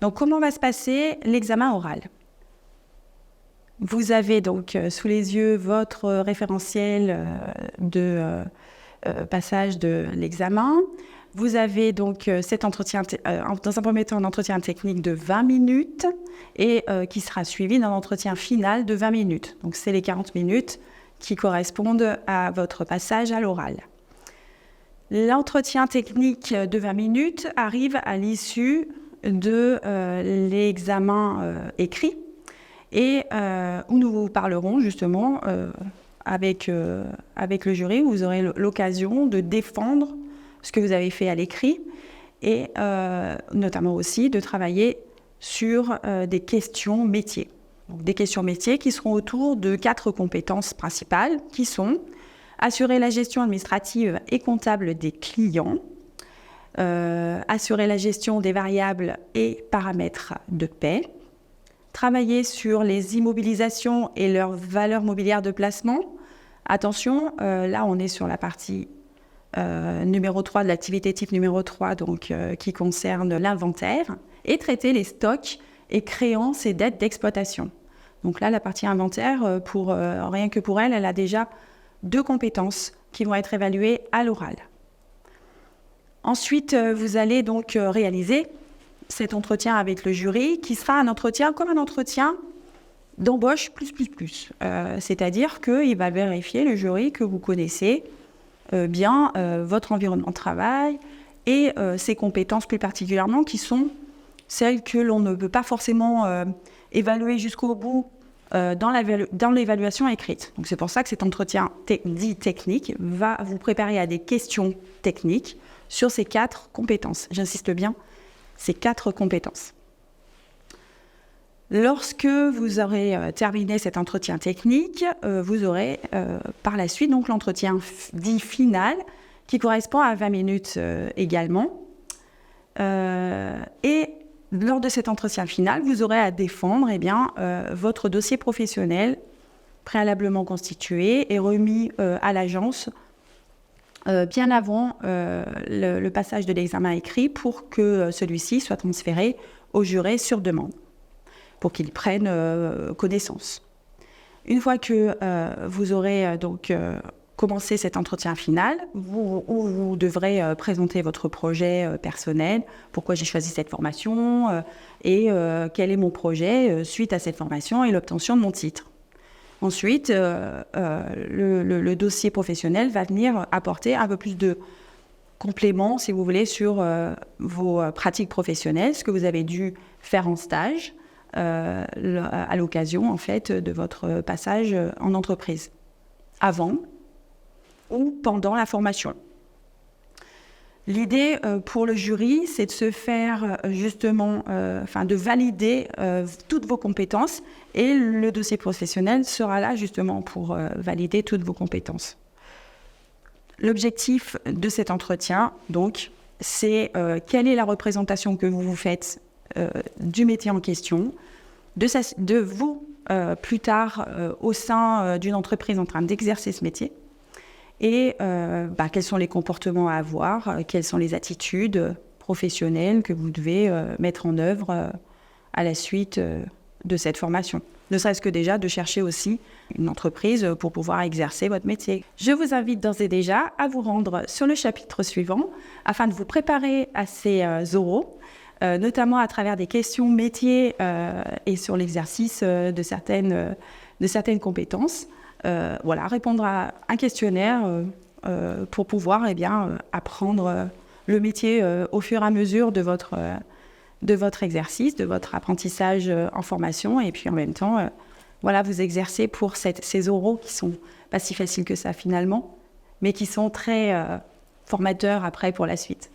Donc, comment va se passer l'examen oral? Vous avez donc sous les yeux votre référentiel de passage de l'examen. Vous avez donc cet entretien, dans un premier temps, un entretien technique de 20 minutes et qui sera suivi d'un entretien final de 20 minutes. Donc, c'est les 40 minutes qui correspondent à votre passage à l'oral. L'entretien technique de 20 minutes arrive à l'issue de l'examen écrit et où nous vous parlerons justement avec le jury, où vous aurez l'occasion de défendre ce que vous avez fait à l'écrit et notamment aussi de travailler sur des questions métiers. Donc, des questions métiers qui seront autour de 4 compétences principales qui sont assurer la gestion administrative et comptable des clients, assurer la gestion des variables et paramètres de paie, travailler sur les immobilisations et leurs valeurs mobilières de placement. Attention, là on est sur la partie numéro 3 de l'activité type numéro 3, donc qui concerne l'inventaire, et traiter les stocks et créances et dettes d'exploitation. Donc là, la partie inventaire, rien que pour elle, elle a déjà 2 compétences qui vont être évaluées à l'oral. Ensuite, vous allez donc réaliser cet entretien avec le jury qui sera un entretien comme un entretien d'embauche plus. C'est-à-dire qu'il va vérifier, le jury, que vous connaissez bien votre environnement de travail et ses compétences plus particulièrement qui sont celles que l'on ne peut pas forcément évaluer jusqu'au bout dans l'évaluation écrite. Donc c'est pour ça que cet entretien dit technique va vous préparer à des questions techniques sur ces 4 compétences. J'insiste bien, ces 4 compétences. Lorsque vous aurez terminé cet entretien technique, vous aurez par la suite donc l'entretien dit final qui correspond à 20 minutes également. Et lors de cet entretien final, vous aurez à défendre votre dossier professionnel préalablement constitué et remis à l'agence bien avant le passage de l'examen écrit pour que celui-ci soit transféré au juré sur demande, pour qu'il prenne connaissance. Une fois que vous aurez commencé cet entretien final, vous devrez présenter votre projet personnel, pourquoi j'ai choisi cette formation et quel est mon projet suite à cette formation et l'obtention de mon titre. Ensuite, le dossier professionnel va venir apporter un peu plus de compléments, si vous voulez, sur vos pratiques professionnelles, ce que vous avez dû faire en stage, à l'occasion en fait de votre passage en entreprise, avant ou pendant la formation. L'idée pour le jury, c'est de se faire de valider toutes vos compétences et le dossier professionnel sera là justement pour valider toutes vos compétences. L'objectif de cet entretien, donc, c'est quelle est la représentation que vous vous faites du métier en question, de vous plus tard au sein d'une entreprise en train d'exercer ce métier et quels sont les comportements à avoir, quelles sont les attitudes professionnelles que vous devez mettre en œuvre à la suite de cette formation. Ne serait-ce que déjà de chercher aussi une entreprise pour pouvoir exercer votre métier. Je vous invite d'ores et déjà à vous rendre sur le chapitre suivant afin de vous préparer à ces oraux, notamment à travers des questions métiers et sur l'exercice de certaines compétences. Répondre à un questionnaire pour pouvoir apprendre le métier au fur et à mesure de votre exercice, de votre apprentissage en formation et puis en même temps, vous exercez pour ces oraux qui sont pas si faciles que ça finalement, mais qui sont très formateurs après pour la suite.